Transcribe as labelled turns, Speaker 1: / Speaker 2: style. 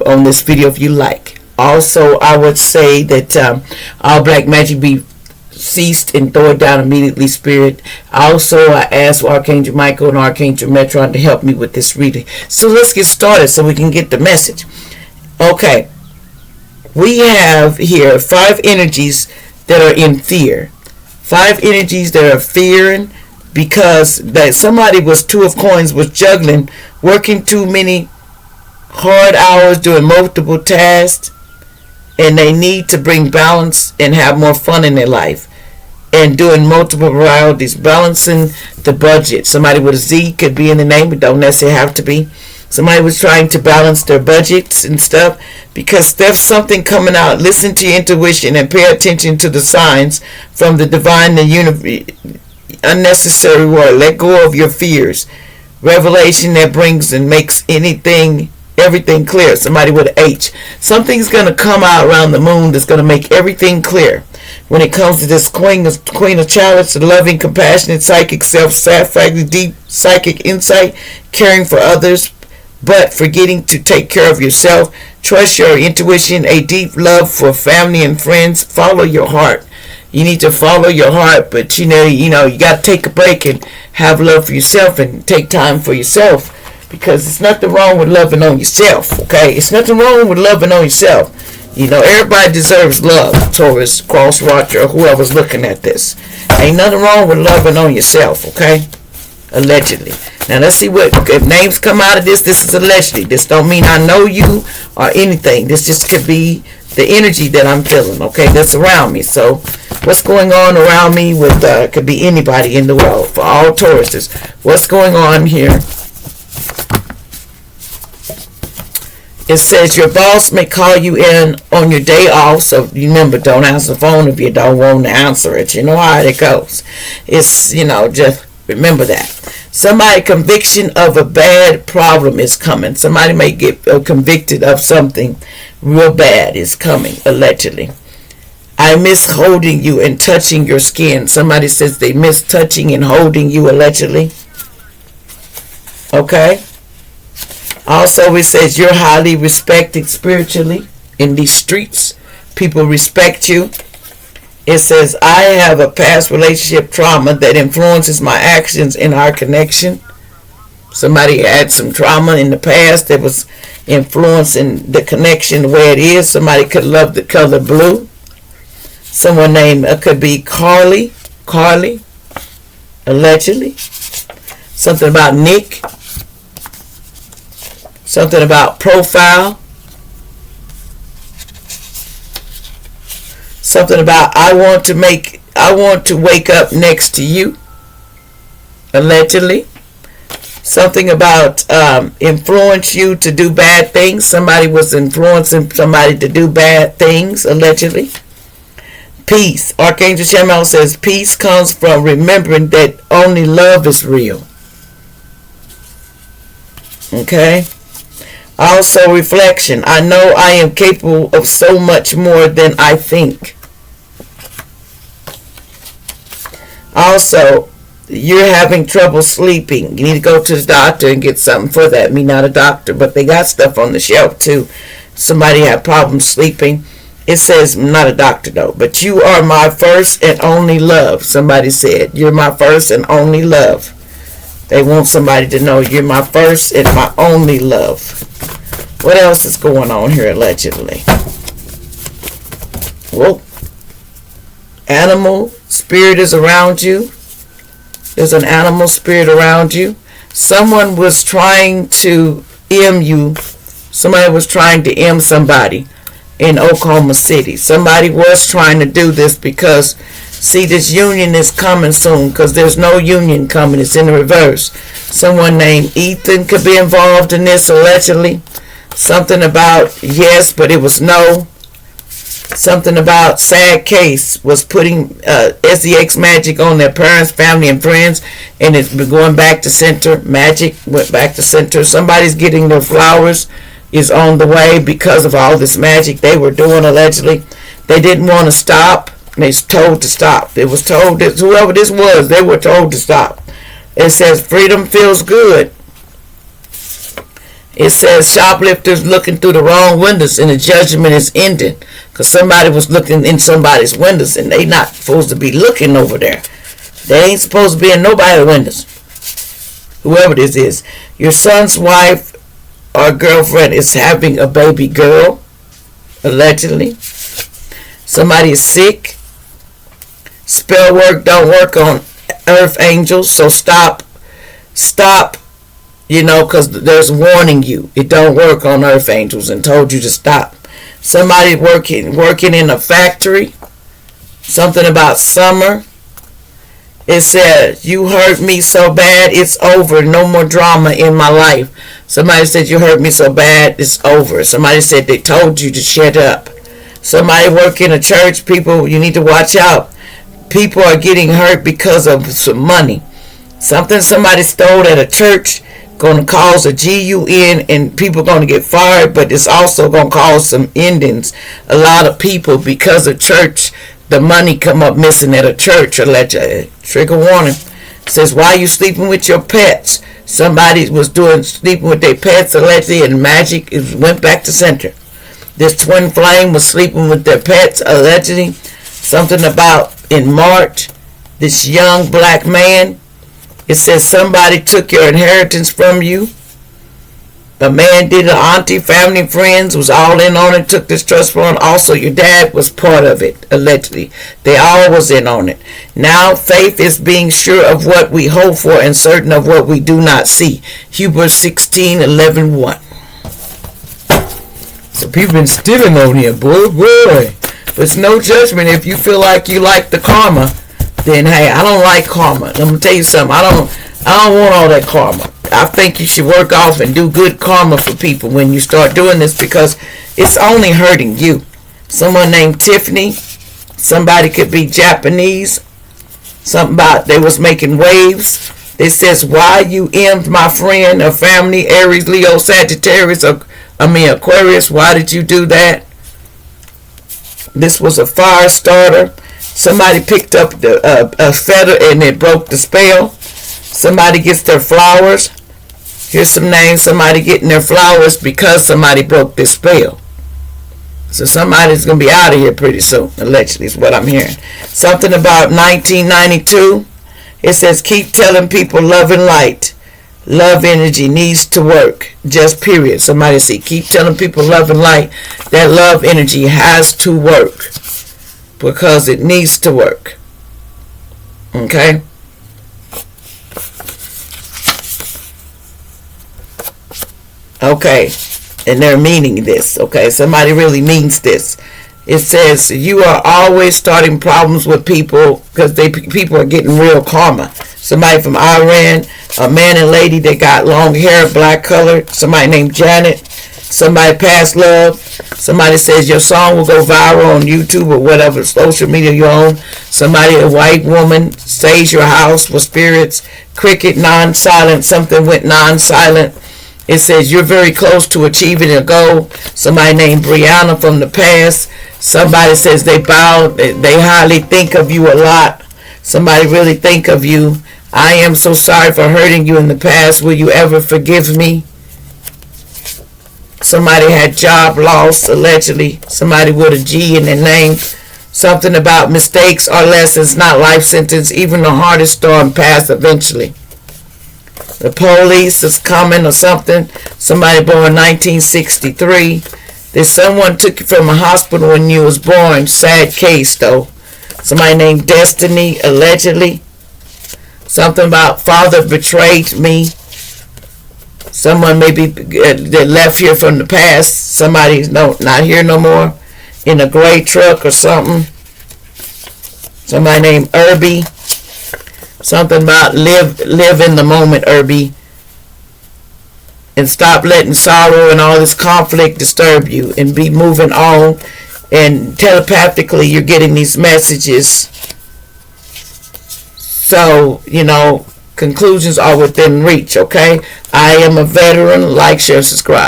Speaker 1: on this video if you like. Also, I would say that all black magic be ceased and throw it down immediately, spirit. Also, I asked for Archangel Michael and Archangel Metron to help me with this reading. So let's get started so we can get the message. Okay, we have here 5 energies that are in fear. 5 energies that are fearing because that somebody was 2 of coins, was juggling, working too many hard hours, doing multiple tasks, and they need to bring balance and have more fun in their life, and doing multiple varieties, balancing the budget. Somebody with a Z could be in the name, but don't necessarily have to be. Somebody was trying to balance their budgets and stuff, because there's something coming out. Listen to your intuition and pay attention to the signs from the divine, the universe. Unnecessary word. Let go of your fears. Revelation that brings and makes everything clear. Somebody with an H. Something's going to come out around the moon that's going to make everything clear. When it comes to this Queen of Chalice, the loving, compassionate, psychic, self-satisfactory, deep psychic insight, caring for others, but forgetting to take care of yourself. Trust your intuition, a deep love for family and friends. Follow your heart. You need to follow your heart, but you got to take a break and have love for yourself and take time for yourself, because there's nothing wrong with loving on yourself, okay? It's nothing wrong with loving on yourself. Everybody deserves love, Taurus, cross-watcher, or whoever's looking at this. Ain't nothing wrong with loving on yourself, okay? Allegedly. Now let's see if names come out of this. This is allegedly. This don't mean I know you or anything. This just could be the energy that I'm feeling, okay, that's around me. So what's going on around me with could be anybody in the world. For all Tauruses, what's going on here? It says your boss may call you in on your day off, so remember, don't answer the phone if you don't want to answer it. You know how it goes. It's, just remember that. Somebody conviction of a bad problem is coming. Somebody may get convicted of something real bad is coming, allegedly. I miss holding you and touching your skin. Somebody says they miss touching and holding you, allegedly. Okay? Also, it says you're highly respected spiritually in these streets. People respect you. It says, I have a past relationship trauma that influences my actions in our connection. Somebody had some trauma in the past that was influencing the connection the way it is. Somebody could love the color blue. Someone named, could be Carly, allegedly. Something about Nick. Something about profile. Something about I want to wake up next to you, allegedly. Something about influence you to do bad things. Somebody was influencing somebody to do bad things, allegedly. Peace. Archangel Chamuel says peace comes from remembering that only love is real. Okay. Also, reflection. I know I am capable of so much more than I think. Also, you're having trouble sleeping. You need to go to the doctor and get something for that. Me, not a doctor, but they got stuff on the shelf too. Somebody had problems sleeping. It says, not a doctor though, but you are my first and only love. Somebody said, you're my first and only love. They want somebody to know you're my first and my only love. What else is going on here, allegedly? Whoa. Animal spirit is around you. There's an animal spirit around you. Someone was trying to M you. Somebody was trying to M somebody in Oklahoma City. Somebody was trying to do this because, see, this union is coming soon, because there's no union coming. It's in the reverse. Someone named Ethan could be involved in this, allegedly. Something about yes, but it was no. Something about sad case was putting SEX magic on their parents, family, and friends, and it's been going back to center. Magic went back to center. Somebody's getting their flowers is on the way because of all this magic they were doing, allegedly. They didn't want to stop. They was told to stop. It was told that whoever this was, they were told to stop. It says freedom feels good. It says shoplifters looking through the wrong windows and the judgment is ending. Because somebody was looking in somebody's windows and they not supposed to be looking over there. They ain't supposed to be in nobody's windows. Whoever this is. Your son's wife or girlfriend is having a baby girl, allegedly. Somebody is sick. Spell work don't work on earth angels, so stop, because there's warning you. It don't work on earth angels and told you to stop. Somebody working in a factory, something about summer. It said, you hurt me so bad, it's over. No more drama in my life. Somebody said, you hurt me so bad, it's over. Somebody said, they told you to shut up. Somebody work in a church, people, you need to watch out. People are getting hurt because of some money. Something somebody stole at a church going to cause a GUN and people going to get fired, but it's also going to cause some endings. A lot of people, because of church, the money come up missing at a church. Allegedly. Trigger warning. It says, why are you sleeping with your pets? Somebody was sleeping with their pets allegedly, and magic went back to center. This twin flame was sleeping with their pets allegedly. Something about in March, this young black man. It says somebody took your inheritance from you. The man did it. Auntie, family, friends was all in on it, took this trust fund. Also, your dad was part of it, allegedly. They all was in on it. Now, faith is being sure of what we hope for and certain of what we do not see. Hebrews 16:11-1. So people been stealing on here, boy. But it's no judgment. If you feel like you like the karma, then hey, I don't like karma. Let me tell you something. I don't want all that karma. I think you should work off and do good karma for people when you start doing this, because it's only hurting you. Someone named Tiffany, somebody could be Japanese, something about they was making waves. They says, why you emmed my friend or family, Aries, Leo, Sagittarius, Aquarius, why did you do that? This was a fire starter. Somebody picked up a feather and it broke the spell. Somebody gets their flowers. Here's some names. Somebody getting their flowers because somebody broke this spell. So somebody's going to be out of here pretty soon, allegedly, is what I'm hearing. Something about 1992. It says, keep telling people love and light. Love energy needs to work. Just period. Somebody say, keep telling people love and light. That love energy has to work. Because it needs to work. Okay? Okay, and they're meaning this. Okay, somebody really means this. It says you are always starting problems with people because people are getting real karma. Somebody from Iran, a man and lady that got long hair, black color. Somebody named Janet. Somebody past love. Somebody says your song will go viral on YouTube or whatever social media you own. Somebody, a white woman, says your house for spirits. Cricket, non-silent. Something went non-silent. It says you're very close to achieving a goal. Somebody named Brianna from the past. Somebody says they highly think of you a lot. Somebody really think of you. I am so sorry for hurting you in the past. Will you ever forgive me? Somebody had job loss, allegedly. Somebody with a G in their name. Something about mistakes or lessons, not life sentence. Even the hardest storm pass eventually. The police is coming or something. Somebody born 1963. There's someone took you from a hospital when you was born. Sad case though. Somebody named Destiny, allegedly. Something about father betrayed me. Someone maybe that left here from the past. Somebody's not here no more. In a gray truck or something. Somebody named Irby. Something about live in the moment, Irby. And stop letting sorrow and all this conflict disturb you. And be moving on. And telepathically you're getting these messages. So, conclusions are within reach, okay? I am a veteran. Like, share, subscribe.